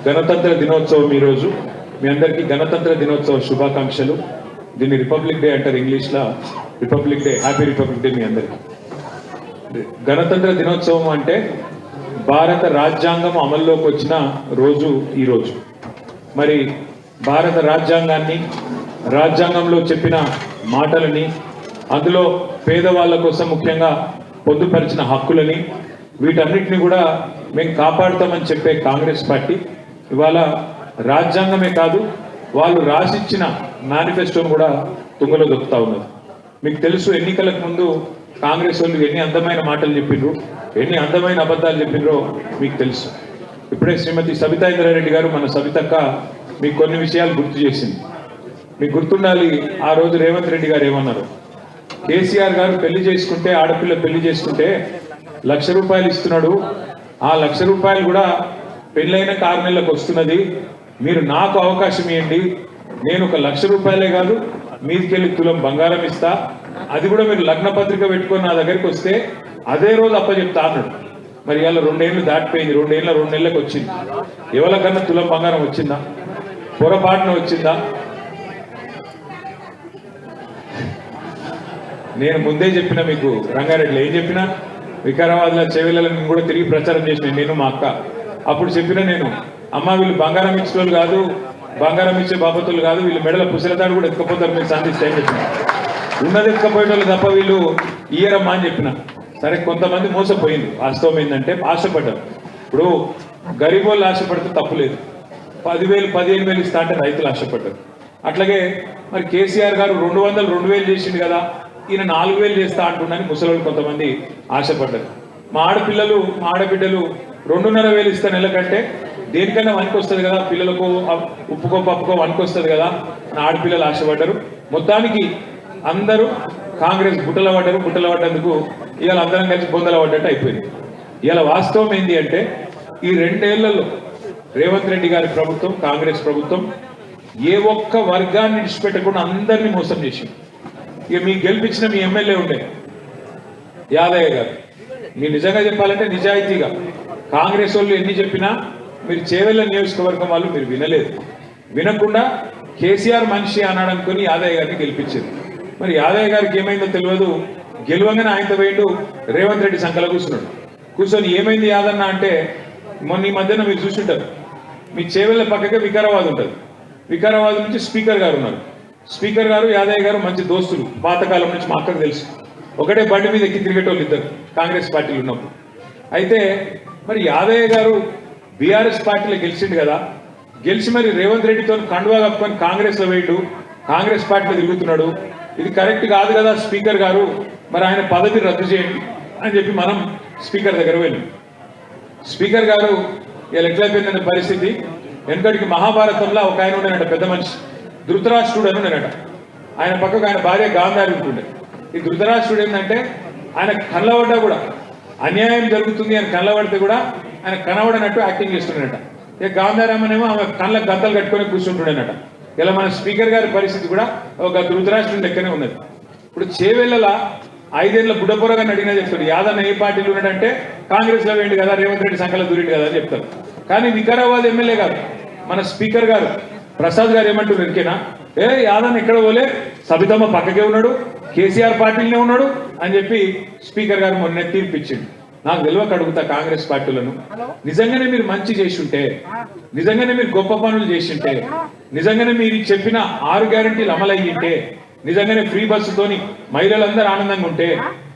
గణతంత్ర దినోత్సవం ఈరోజు మీ అందరికీ గణతంత్ర దినోత్సవ శుభాకాంక్షలు. దీన్ని రిపబ్లిక్ డే అంటారు ఇంగ్లీష్లో. Republic day, happy republic day మీ అందరికీ. గణతంత్ర దినోత్సవం అంటే భారత రాజ్యాంగం అమల్లోకి వచ్చిన రోజు ఈరోజు. మరి భారత రాజ్యాంగాన్ని, రాజ్యాంగంలో చెప్పిన మాటలని, అందులో పేదవాళ్ళ కోసం ముఖ్యంగా పొందుపరిచిన హక్కులని, వీటన్నిటిని కూడా మేము కాపాడుతామని చెప్పే కాంగ్రెస్ పార్టీ ఇవాళ రాజ్యాంగమే కాదు, వాళ్ళు రాసిచ్చిన మేనిఫెస్టోను కూడా తుంగలో దొక్కుతా ఉన్నారు. మీకు తెలుసు, ఎన్నికలకు ముందు కాంగ్రెస్ వాళ్ళు ఎన్ని అందమైన మాటలు చెప్పిండ్రు, ఎన్ని అందమైన అబద్ధాలు చెప్పిండ్రో మీకు తెలుసు. ఇప్పుడే శ్రీమతి సబితా ఇంద్రారెడ్డి గారు, మన సబితక్క, మీకు కొన్ని విషయాలు గుర్తు చేసింది. మీకు గుర్తుండాలి, ఆ రోజు రేవంత్ రెడ్డి గారు ఏమన్నారు, కేసీఆర్ గారు పెళ్లి చేసుకుంటే, ఆడపిల్ల పెళ్లి చేసుకుంటే ₹1,00,000 ఇస్తున్నాడు, ఆ ₹1,00,000 కూడా పెళ్ళైన 6 నెలలకు వస్తున్నది, మీరు నాకు అవకాశం ఇవ్వండి, నేను ఒక ₹1,00,000 కాదు మీదికెళ్ళి తులం బంగారం ఇస్తా, అది కూడా మీరు లగ్న పత్రిక పెట్టుకొని నా దగ్గరికి వస్తే అదే రోజు అప్పచెప్తా అన్నాడు. మరి ఇవాళ 2 ఏళ్ళు దాటిపోయింది, 2 ఏళ్ళ 2 నెలలకు వచ్చింది. ఎవరికన్నా తులం బంగారం వచ్చిందా? పొరపాటున వచ్చిందా? నేను ముందే చెప్పిన మీకు, రంగారెడ్డిలో ఏం చెప్పినా, వికారాబాద్లో చెవిళ్ళని కూడా తిరిగి ప్రచారం చేసిన నేను, మా అక్క. అప్పుడు చెప్పిన నేను, అమ్మ వీళ్ళు బంగారం ఇచ్చే వాళ్ళు కాదు, బంగారం ఇచ్చే బాపతులు కాదు, వీళ్ళు మెడల పుసలతాడు కూడా ఎత్తుకపోతారు, మీరు శాంతిస్తే అని చెప్పిన. ఉన్నది ఎత్తుకపోయేటోళ్ళు తప్ప వీళ్ళు ఇయ్యరమ్మా అని చెప్పిన. సరే, కొంతమంది మోసపోయింది. వాస్తవం ఏంటంటే ఆశపడ్డారు. ఇప్పుడు గరీబ్ వాళ్ళు ఆశపడితే తప్పులేదు, 10,000 15,000 ఇస్తా అంటే రైతులు ఆశపడ్డారు. అట్లాగే మరి కేసీఆర్ గారు 200 2,000 చేసిండు కదా, ఈయన 4,000 చేస్తా అంటున్నాను ముసలోళ్ళు కొంతమంది ఆశపడ్డారు. మా ఆడపిల్లలు, మా ఆడబిడ్డలు 2,500 ఇస్తా నెలకంటే దేనికైనా వస్తుంది కదా, పిల్లలకు ఉప్పుకో పప్పుకో వస్తుంది కదా, నా ఆడపిల్లలు ఆశపడ్డారు. మొత్తానికి అందరూ కాంగ్రెస్ బుట్టల పడ్డందుకు ఇవాళ అందరం కలిసి బొందల పడ్డట్టు అయిపోయింది. ఇవాళ వాస్తవం ఏంటి అంటే, ఈ 2 ఏళ్లలో రేవంత్ రెడ్డి గారి ప్రభుత్వం, కాంగ్రెస్ ప్రభుత్వం ఏ ఒక్క వర్గాన్ని విడిచిపెట్టకుండా అందరినీ మోసం చేసింది. ఇక మీకు గెలిపించిన మీ ఎమ్మెల్యే ఉండే యాదయ్య గారు, మీరు నిజంగా చెప్పాలంటే నిజాయితీగా కాంగ్రెస్ వాళ్ళు ఎన్ని చెప్పినా మీరు చేవెళ్ళ నియోజకవర్గం వాళ్ళు మీరు వినలేదు. వినకుండా కేసీఆర్ మనిషి అన్నాడు అనుకుని యాదయ్య గారిని గెలిపించారు. మరి యాదయ్య గారికి ఏమైందో తెలియదు, గెలవగానే ఆయనతో పోయిండు, రేవంత్ రెడ్డి సంకల కూర్చున్నాడు. కూర్చొని ఏమైంది యాదన్న అంటే, మొన్న ఈ మధ్యన మీరు చూసుంటారు, మీ చేవెళ్ళ పక్కకే వికారాబాద్ ఉంటుంది. వికారాబాద్ నుంచి స్పీకర్ గారు ఉన్నారు. స్పీకర్ గారు యాదయ్య గారు మంచి దోస్తులు, పాతకాలం నుంచి మా అక్కకు తెలుసు. ఒకటే బండి మీద ఎక్కి తిరిగేటోళ్ళు ఇద్దరు కాంగ్రెస్ పార్టీలు ఉన్నప్పుడు. అయితే మరి యాదయ్య గారు బీఆర్ఎస్ పార్టీలో గెలిచిండు కదా, గెలిచి మరి రేవంత్ రెడ్డితో కండువా కప్పుకొని కాంగ్రెస్లో వేయడు, కాంగ్రెస్ పార్టీలో తిరుగుతున్నాడు, ఇది కరెక్ట్ కాదు కదా స్పీకర్ గారు, మరి ఆయన పదవి రద్దు చేయండి అని చెప్పి మనం స్పీకర్ దగ్గర వెళ్ళాం. స్పీకర్ గారు ఇలా ఎట్లయిపోయిందనే పరిస్థితి, వెనకడికి మహాభారతంలో ఒక ఆయన ఉన్నాడట, పెద్ద మనిషి, ధృతరాష్ట్రుడు అని ఉన్నాడట. ఆయన పక్కకు ఆయన భార్య గాంధారి ఉంటుండే. ఈ ధృతరాష్ట్రుడు ఏంటంటే, ఆయన కళ్ళబడ్డా కూడా అన్యాయం జరుగుతుంది అని కళ్ళబడితే కూడా ఆయన కనబడనట్టు యాక్టింగ్ చేస్తున్నాడట. ఇక గాంధారామనేమో ఆమె కళ్ళకు గంతలు కట్టుకొని కూర్చుంటుండేనట. ఇలా మన స్పీకర్ గారి పరిస్థితి కూడా ఒక ధృతరాష్ట్రుడి లెక్కనే ఉన్నది. ఇప్పుడు చేవెళ్ళ 5 ఏళ్ల బుడ్డపొరగాని అడిగినా చెప్తాడు, యాదన్న ఏ పార్టీలు ఉన్నాడంటే కాంగ్రెస్లో వేయండి కదా, రేవంత్ రెడ్డి సంకల దూరిండు కదా అని చెప్తారు. కానీ వికారాబాద్ ఎమ్మెల్యే గారు, మన స్పీకర్ గారు ప్రసాద్ గారు ఏమంటారు ఎరికేనా, యాదన్న ఎక్కడ పోలే, సబితమ్మ పక్కకే ఉన్నాడు, కేసీఆర్ పార్టీలనే ఉన్నాడు అని చెప్పి స్పీకర్ గారు మొన్న తీర్పిచ్చిండు. నాకు తెలియక అడుగుతా కాంగ్రెస్ పార్టీలను, నిజంగానే మీరు మంచి చేస్తుంటే, నిజంగానే మీరు గొప్ప పనులు చేస్తుంటే, నిజంగానే మీరు చెప్పిన 6 గ్యారెంటీలు అమలయ్యింటే, నిజంగానే ఫ్రీ బస్సుతోని మహిళలందరూ ఆనందంగా ఉంటే,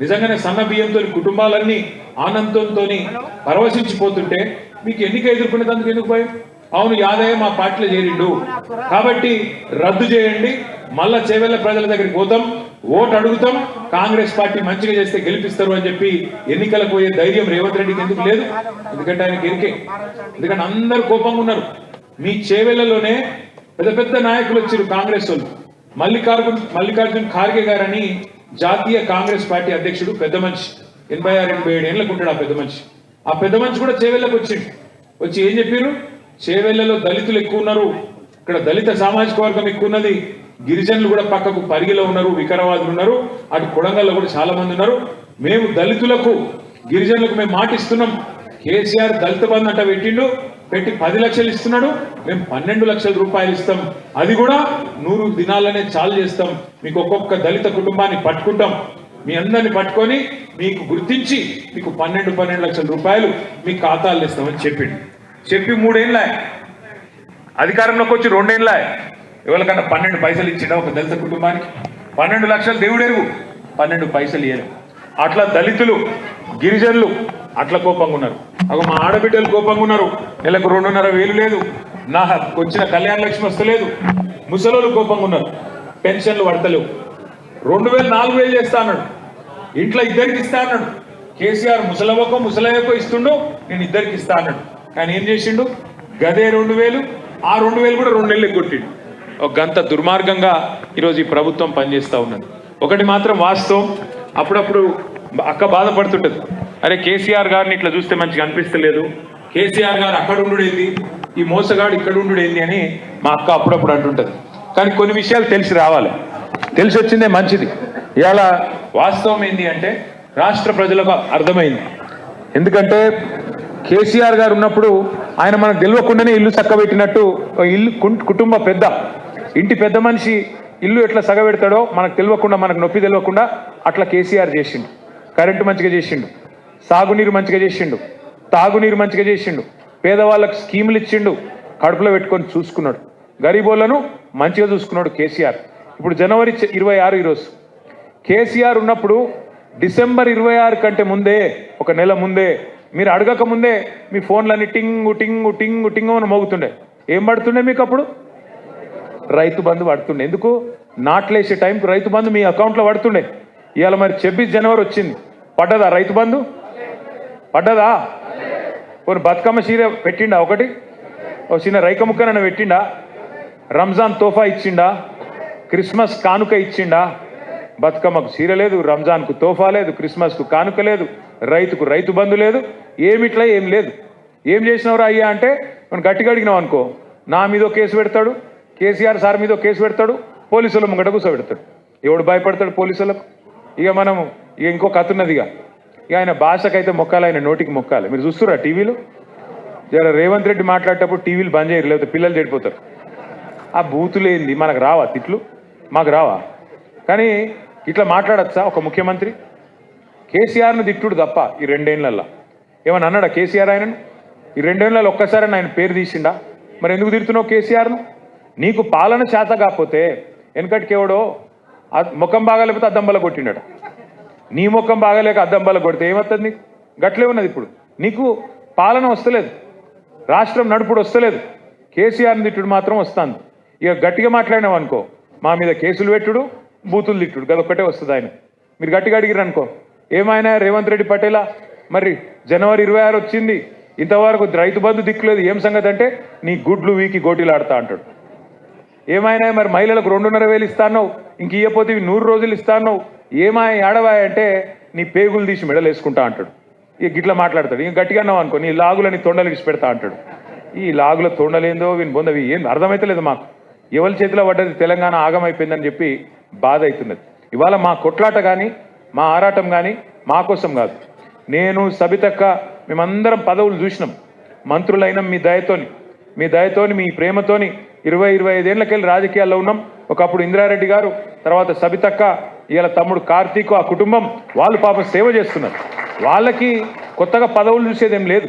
నిజంగానే సన్న బియ్యంతో కుటుంబాలన్నీ ఆనందంతో పరవశించిపోతుంటే, మీకు ఎన్నిక ఎదుర్కొనేందుకు ఎందుకు భయం? అవును, యాదయ్య మా పార్టీలో చేరిండు కాబట్టి రద్దు చేయండి, మళ్ళా చేవెళ్ళ ప్రజల దగ్గరికి పోతాం, ఓటు అడుగుతాం, కాంగ్రెస్ పార్టీ మంచిగా చేస్తే గెలిపిస్తారు అని చెప్పి ఎన్నికలకు పోయే ధైర్యం రేవంత్ రెడ్డికి ఎందుకు లేదు? ఎందుకంటే ఆయనకి ఎరికే. ఎందుకంటే అందరు కోపంగా ఉన్నారు. మీ చేవెళ్ళలోనే పెద్ద పెద్ద నాయకులు వచ్చారు కాంగ్రెస్ వాళ్ళు. మల్లికార్జున్ ఖార్గే గారని జాతీయ కాంగ్రెస్ పార్టీ అధ్యక్షుడు, పెద్ద మనిషి, 86-87 ఏళ్ళకు ఉంటాడు ఆ పెద్ద మనిషి. ఆ పెద్ద మనిషి కూడా చేవెళ్ళకు వచ్చిండు. వచ్చి ఏం చెప్పారు, చేవెళ్ళలో దళితులు ఎక్కువ ఉన్నారు, ఇక్కడ దళిత సామాజిక వర్గం ఎక్కువ ఉన్నది, గిరిజనులు కూడా పక్కకు పరిగిలో ఉన్నారు, వికారాబాద్లు ఉన్నారు, అటు కొడంగల్లో కూడా చాలా మంది ఉన్నారు, మేము దళితులకు గిరిజనులకు మేము మాటిస్తున్నాం, కేసీఆర్ దళిత బంధు అంట పెట్టి 10 లక్షలు ఇస్తున్నాడు, మేము 12 లక్షల రూపాయలు ఇస్తాం, అది కూడా 100 దినాలనే చాలు చేస్తాం, మీకు ఒక్కొక్క దళిత కుటుంబాన్ని పట్టుకుంటాం, మీ అందరిని పట్టుకొని మీకు గుర్తించి మీకు 12 లక్షల రూపాయలు మీ ఖాతాలు ఇస్తామని చెప్పి 3 ఏళ్ళ అధికారంలోకి వచ్చి 2 ఏళ్ళ ఎవరికన్నా 12 పైసలు ఇచ్చిండా ఒక దళిత కుటుంబానికి? 12 లక్షలు దేవుడెరుగు, 12 పైసలు ఇయ్యరు. అట్లా దళితులు గిరిజనులు అట్లా కోపంగా ఉన్నారు. అగో మా ఆడబిడ్డలు కోపంగా ఉన్నారు, నెలకు 2,500 లేదు, నా వచ్చిన కళ్యాణ లక్ష్మి వస్తలేదు. ముసలోళ్ళు కోపంగా ఉన్నారు, పెన్షన్లు పడతలేవు. 2,000 4,000 చేస్తా అన్నాడు, ఇంట్లో ఇద్దరికి ఇస్తా అన్నాడు. కేసీఆర్ ముసలయ్యకో ఇస్తుండు, నేను ఇద్దరికి ఇస్తా అన్నాడు. కానీ ఏం చేసిండు? గదే 2,000, ఆ 2,000 కూడా 2 నెలలకు కొట్టిండు. ఒక గంత దుర్మార్గంగా ఈరోజు ఈ ప్రభుత్వం పనిచేస్తూ ఉన్నది. ఒకటి మాత్రం వాస్తవం, అప్పుడప్పుడు అక్క బాధపడుతుంటది, అరే కేసీఆర్ గారిని ఇట్లా చూస్తే మంచిగా అనిపిస్తలేదు, కేసీఆర్ గారు అక్కడ ఉండుడేంది, ఈ మోసగాడు ఇక్కడ ఉండుడేంది అని మా అక్క అప్పుడప్పుడు అంటుంటది. కానీ కొన్ని విషయాలు తెలిసి రావాలి, తెలిసి వచ్చిందే మంచిది. ఇవాళ వాస్తవం ఏంటి అంటే రాష్ట్ర ప్రజలకు అర్థమైంది. ఎందుకంటే కేసీఆర్ గారు ఉన్నప్పుడు ఆయన మనకు తెలియకుండానే ఇల్లు చక్కబెట్టినట్టు, ఇల్లు కుటుంబ పెద్ద, ఇంటి పెద్ద మనిషి ఇల్లు ఎట్లా సగబెడతాడో మనకు తెలియకుండా, మనకు నొప్పి తెలియకుండా అట్లా కేసీఆర్ చేసిండు. కరెంటు మంచిగా చేసిండు, సాగునీరు మంచిగా చేసిండు, తాగునీరు మంచిగా చేసిండు, పేదవాళ్ళకు స్కీములు ఇచ్చిండు, కడుపులో పెట్టుకొని చూసుకున్నాడు, గరీబోళ్లను మంచిగా చూసుకున్నాడు కేసీఆర్. ఇప్పుడు జనవరి 26 ఈరోజు. కేసీఆర్ ఉన్నప్పుడు డిసెంబర్ 26 కంటే ముందే, ఒక నెల ముందే, మీరు అడగక ముందే మీ ఫోన్లన్నీ టింగు టింగు టింగు టింగు అని మోగుతుండే. ఏం పడుతుండే మీకు అప్పుడు? రైతు బంధు పడుతుండే. ఎందుకు? నాట్లేసే టైంకి రైతు బంధు మీ అకౌంట్లో పడుతుండే. ఇవాళ మరి 26 జనవరి వచ్చింది, పడ్డదా రైతు బంధు? పడ్డదా? కొన్ని బతుకమ్మ చీర పెట్టిండా? ఒకటి ఒక చిన్న రైక ముక్కనైనా పెట్టిండా? రంజాన్ తోఫా ఇచ్చిండా? క్రిస్మస్ కానుక ఇచ్చిండా? బతుకమ్మకు చీర లేదు, రంజాన్కు తోఫా లేదు, క్రిస్మస్కు కానుక లేదు, రైతుకు రైతు బంధు లేదు, ఏమిట్లా ఏం లేదు. ఏం చేసినవరా అయ్యా అంటే మనం గట్టిగా అడిగినాం అనుకో, నా మీదో కేసు పెడతాడు, కేసీఆర్ సార్ మీదో కేసు పెడతాడు, పోలీసుల ముంగట కూర్చోబెడతాడు. ఎవడు భయపడతాడు పోలీసులకు? ఇక మనము ఇంకో కథ ఉన్నదిగా, ఇక ఆయన భాషకైతే మొక్కాలి, ఆయన నోటికి మొక్కాలి. మీరు చూస్తురా టీవీలో? జర రేవంత్ రెడ్డి మాట్లాడేటప్పుడు టీవీలు బంద్ చేయరు, లేకపోతే పిల్లలు చెడిపోతారు. ఆ బూతులు ఏంది? మనకు రావా తిట్లు? మాకు రావా? కానీ ఇట్లా మాట్లాడచ్చా ఒక ముఖ్యమంత్రి? కేసీఆర్ను తిట్టుడు తప్ప ఈ 2 ఏళ్లలో ఏమన్నా అన్నాడా కేసీఆర్ ఆయనను? ఈ 2 ఏళ్లలో ఒక్కసారి ఆయన పేరు తీసిండా? మరి ఎందుకు తిడుతున్నావు కేసీఆర్ను? నీకు పాలన చేత కాకపోతే, వెనకటికేవడో ముఖం బాగాలేకపోతే అద్దంబల కొట్టిండట, నీ ముఖం బాగాలేక అద్దంబల కొడితే ఏమవుతుంది? నీకు గట్లే ఉన్నది. ఇప్పుడు నీకు పాలన వస్తలేదు, రాష్ట్రం నడుపుడు వస్తలేదు, కేసీఆర్ని తిట్టుడు మాత్రం వస్తుంది. ఇక గట్టిగా మాట్లాడినావు అనుకో, మా మీద కేసులు పెట్టుడు, బూతులు తిట్టుడు, గదొక్కటే వస్తుంది. ఆయన మీరు గట్టిగా అడిగిరు అనుకో, ఏమైనా రేవంత్ రెడ్డి పటేలా మరి జనవరి 26 వచ్చింది, ఇంతవరకు రైతు బంధు దిక్కులేదు, ఏం సంగతి అంటే నీ గుడ్లు వీకి గోటీలాడుతా అంటాడు. ఏమైనా మరి మహిళలకు 2,500 ఇస్తాను, ఇంక ఇయ్యపోతే 100 రోజులు ఇస్తాను, ఏమాయ ఆడవాయ అంటే నీ పేగులు తీసి మెడలు వేసుకుంటా అంటాడు. ఇక గిట్లా మాట్లాడతాడు. ఇంక గట్టిగా అన్నావు అనుకో, నీ లాగులని తొండలు ఇచ్చి పెడతా అంటాడు. ఈ లాగుల తొండలేందో వీని బొందవి ఏం అర్థమైతలేదు మాకు. ఎవరి చేతిలో పడ్డది తెలంగాణ ఆగమైపోయిందని చెప్పి బాధ అవుతున్నది. ఇవాళ మా కొట్లాట కానీ మా ఆరాటం కానీ మా కోసం కాదు. నేను సబితక్క మేమందరం పదవులు చూసినాం, మంత్రులైన మీ దయతోని మీ ప్రేమతోని 20-25 ఏళ్ళకెళ్ళి రాజకీయాల్లో ఉన్నాం. ఒకప్పుడు ఇందిరారెడ్డి గారు, తర్వాత సబితక్క, ఇలా తమ్ముడు కార్తీక్, ఆ కుటుంబం వాళ్ళు పాపం సేవ చేస్తున్నారు. వాళ్ళకి కొత్తగా పదవులు చూసేదేం లేదు.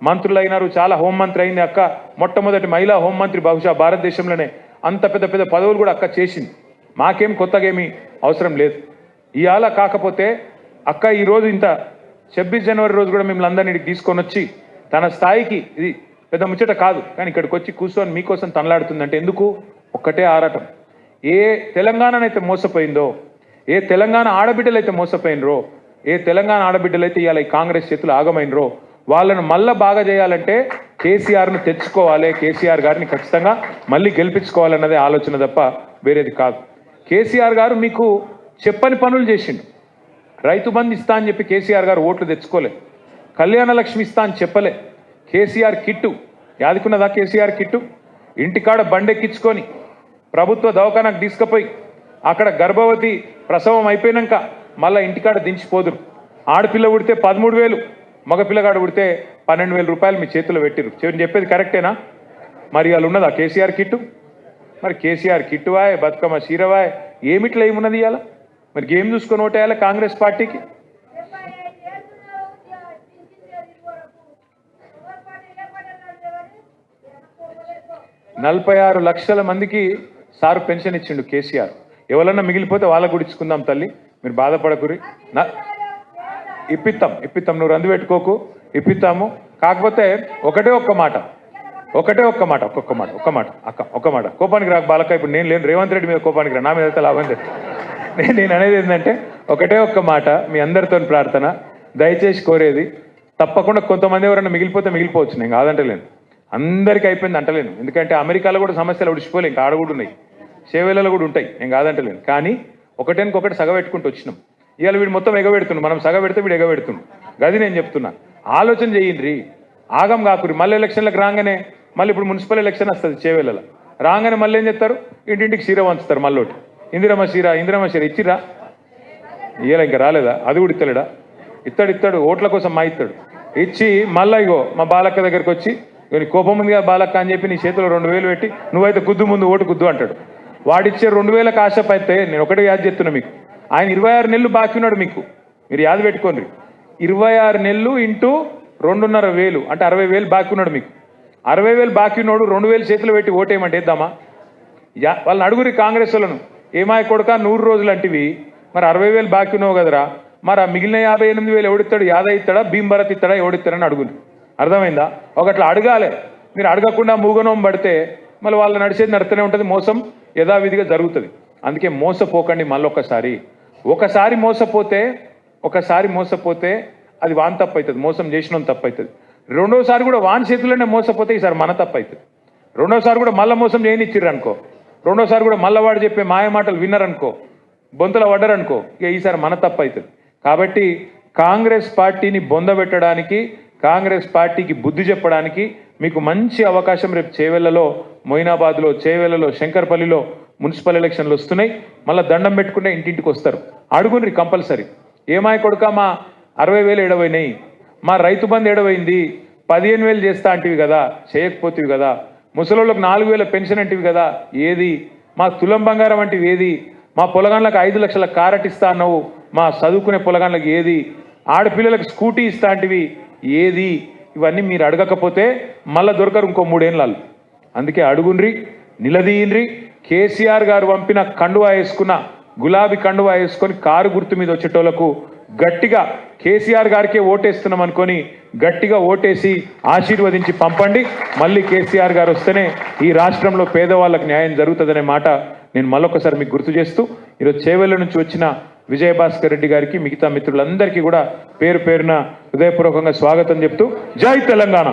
మంత్రులైనారు, చాలా హోంమంత్రి అయింది అక్క, మొట్టమొదటి మహిళా హోంమంత్రి బహుశా భారతదేశంలోనే. అంత పెద్ద పెద్ద పదవులు కూడా అక్క చేసింది. మాకేం కొత్తగా ఏమీ అవసరం లేదు. ఇవాళ కాకపోతే అక్క ఈరోజు ఇంత 26 జనవరి రోజు కూడా మిమ్మల్ని అందరినీ తీసుకొని వచ్చి తన స్థాయికి, ఇది పెద్ద ముచ్చట కాదు, కానీ ఇక్కడికి వచ్చి కూర్చొని మీకోసం తనలాడుతుందంటే ఎందుకు? ఒక్కటే ఆరాటం. ఏ తెలంగాణనైతే మోసపోయిందో, ఏ తెలంగాణ ఆడబిడ్డలైతే మోసపోయినరో, ఏ తెలంగాణ ఆడబిడ్డలైతే ఇవాళ ఈ కాంగ్రెస్ చేతులు ఆగమైనరో వాళ్ళను మళ్ళా బాగా చేయాలంటే కేసీఆర్ను తెచ్చుకోవాలి, కేసీఆర్ గారిని ఖచ్చితంగా మళ్ళీ గెలిపించుకోవాలన్నదే ఆలోచన తప్ప వేరేది కాదు. కేసీఆర్ గారు మీకు చెప్పని పనులు చేసిండు. రైతు బంధు ఇస్తా అని చెప్పి కేసీఆర్ గారు ఓట్లు తెచ్చుకోలే, కళ్యాణ లక్ష్మి ఇస్తా అని చెప్పలే. కేసీఆర్ కిట్టు యాదికున్నదా? కేసీఆర్ కిట్టు ఇంటికాడ బండెక్కించుకొని ప్రభుత్వ దవాఖానకు తీసుకుపోయి అక్కడ గర్భవతి ప్రసవం అయిపోయినాక మళ్ళీ ఇంటికాడ దించిపోదురు. ఆడపిల్ల పుడితే 13,000, మగ పిల్లగాడు పుడితే 12,000 రూపాయలు మీ చేతిలో పెట్టిరు. నేను చెప్పేది కరెక్టేనా? మరి వాళ్ళు ఉన్నదా కేసీఆర్ కిట్టు? మరి కేసీఆర్ కిట్టువాయ్, బతుకమ్మ చీరవాయ్, ఏమిట్లా ఏమున్నది ఇవాళ? మరి గేమ్ చూసుకొని ఓటేయాలి కాంగ్రెస్ పార్టీకి. 46 లక్షల మందికి సారు పెన్షన్ ఇచ్చిండు కేసీఆర్. ఎవరన్నా మిగిలిపోతే వాళ్ళకు కూడా ఇచ్చుకుందాం తల్లి, మీరు బాధపడకురి. ఇప్పిస్తాం నువ్వు రందు పెట్టుకోకు, ఇప్పిస్తాము. కాకపోతే ఒక్క మాట కోపానికి రాకు బాలక్క. ఇప్పుడు నేను లేను, రేవంత్ రెడ్డి మీద కోపానికి రా, నా మీద అయితే లాభం లేదు. నేను అనేది ఏంటంటే ఒక్క మాట, మీ అందరితో ప్రార్థన, దయచేసి కోరేది, తప్పకుండా కొంతమంది ఎవరైనా మిగిలిపోతే మిగిలిపోవచ్చు, నేను కాదంటలేను, అందరికీ అయిపోయింది అంటలేను. ఎందుకంటే అమెరికాలో కూడా సమస్యలు ఉడిచిపోలే, ఇంకా ఆడ కూడా ఉన్నాయి, సేవలలో కూడా ఉంటాయి, నేను కాదంటలేను. కానీ ఒకటి సగబెట్టుకుంటూ వచ్చినాం. ఇవాళ వీడు మొత్తం ఎగబెడుతున్నాడు, మనం సగబెడితే వీడు ఎగబెడుతున్నాడు. గది నేను చెప్తున్నా, ఆలోచన చేయండి, ఆగం కాకురి. మళ్ళీ ఎలక్షన్లకు రాగానే, మళ్ళీ ఇప్పుడు మున్సిపల్ ఎలక్షన్ వస్తుంది చేవేళ్ళలో, రాగానే మళ్ళీ ఏం చెప్తారు, ఇంటింటికి చీర వంచుతారు. మళ్ళీ ఇందిరమ్మ చీర ఇచ్చిరా? ఇవాళ ఇంకా రాలేదా? అది కూడా ఇస్తలేడా? ఇస్తాడు ఓట్ల కోసం మా ఇస్తాడు. ఇచ్చి మళ్ళీ ఇగో మా బాలక్క దగ్గరికి వచ్చి, నీ కోపం ఉంది కదా బాలక్క అని చెప్పి నీ చేతిలో 2,000 పెట్టి, నువ్వైతే కుద్దు ముందు ఓటు కుద్దు అంటాడు. వాడిచ్చే 2,000 ఆశప అయితే నేను ఒకటే యాద చెప్తున్నా మీకు, ఆయన 26 నెలలు బాకీ ఉన్నాడు మీకు, మీరు యాద పెట్టుకోండి. 26 నెలలు ఇంటూ 2,500 అంటే 60,000 బాకీ ఉన్నాడు మీకు. 60,000 బాకీ ఉన్నాడు, 2,000 చేతులు పెట్టి ఓటేయమంటే వేద్దామా? వాళ్ళని అడుగురి కాంగ్రెస్ వాళ్ళను, ఏమాయ కొడుక 100 రోజులు అంటివి, మరి 60,000 బాకీ ఉన్నావు కదరా, మరి ఆ మిగిలిన 58,000 ఎవడిస్తాడు? యాదవ్ ఇస్తాడా, భీమ్ భరత్ ఇస్తాడా, ఎవడిస్తాడని అడుగుని. అర్థమైందా? ఒకట్లా అడగాలి. మీరు అడగకుండా మూగనోం పడితే మళ్ళీ వాళ్ళు నడిచేది నడుతూనే ఉంటుంది, మోసం యథావిధిగా జరుగుతుంది. అందుకే మోసపోకండి. ఒకసారి మోసపోతే అది వాన్ తప్పు అవుతుంది, మోసం చేసిన తప్పు అవుతుంది. రెండోసారి కూడా వాన్ చేతుల్లోనే మోసపోతే ఈసారి మన తప్పు అవుతుంది. రెండోసారి కూడా మళ్ళీ మోసం చేయనిచ్చిర్రు అనుకో, రెండోసారి కూడా మళ్ళీ వాడు చెప్పే మాయ మాటలు విన్నారనుకో, బొంతలో పడ్డారనుకో, ఇక ఈసారి మన తప్పు అవుతుంది. కాబట్టి కాంగ్రెస్ పార్టీని బొందబెట్టడానికి, కాంగ్రెస్ పార్టీకి బుద్ధి చెప్పడానికి మీకు మంచి అవకాశం రేపు చేవెళ్లలో, మొయినాబాద్లో, చేవెళ్లలో, శంకర్పల్లిలో మున్సిపల్ ఎలక్షన్లు వస్తున్నాయి. మళ్ళీ దండం పెట్టుకుంటే ఇంటింటికి వస్తారు. అడుగుని కంపల్సరీ, ఏమాయ కొడుక మా 60,000 ఎడవైనాయి, మా రైతు బంధు ఎడవైంది, 15,000 చేస్తా అంటివి కదా, చేయకపోతేవి కదా, ముసలోళ్ళకి 4,000 పెన్షన్ అంటివి కదా, ఏది? మా తులం బంగారం అంటివి ఏది? మా పొలగాన్లకు 5 లక్షల కారట్ ఇస్తా అన్నావు, మా చదువుకునే పొలగాన్లకు ఏది? ఆడపిల్లలకు స్కూటీ ఇస్తా అంటివి ఏది? ఇవన్నీ మీరు అడగకపోతే మళ్ళీ దొరకరు ఇంకో 3 ఏళ్ళు. అందుకే అడుగుండ్రి, నిలదీయండ్రి. కేసీఆర్ గారు పంపిన కండువా వేసుకున్న, గులాబీ కండువా వేసుకొని కారు గుర్తు మీద వచ్చేటోళ్లకు గట్టిగా కేసీఆర్ గారికే ఓటేస్తున్నాం అనుకొని గట్టిగా ఓటేసి ఆశీర్వదించి పంపండి. మళ్ళీ కేసీఆర్ గారు వస్తేనే ఈ రాష్ట్రంలో పేదవాళ్ళకు న్యాయం జరుగుతుందనే మాట నేను మళ్ళొకసారి మీకు గుర్తు చేస్తూ, ఈరోజు చేవెళ్ళ నుంచి వచ్చిన విజయభాస్కర్ రెడ్డి గారికి, మిగతా మిత్రులందరికీ కూడా పేరు పేరున హృదయపూర్వకంగా స్వాగతం చెప్తూ, జై తెలంగాణ.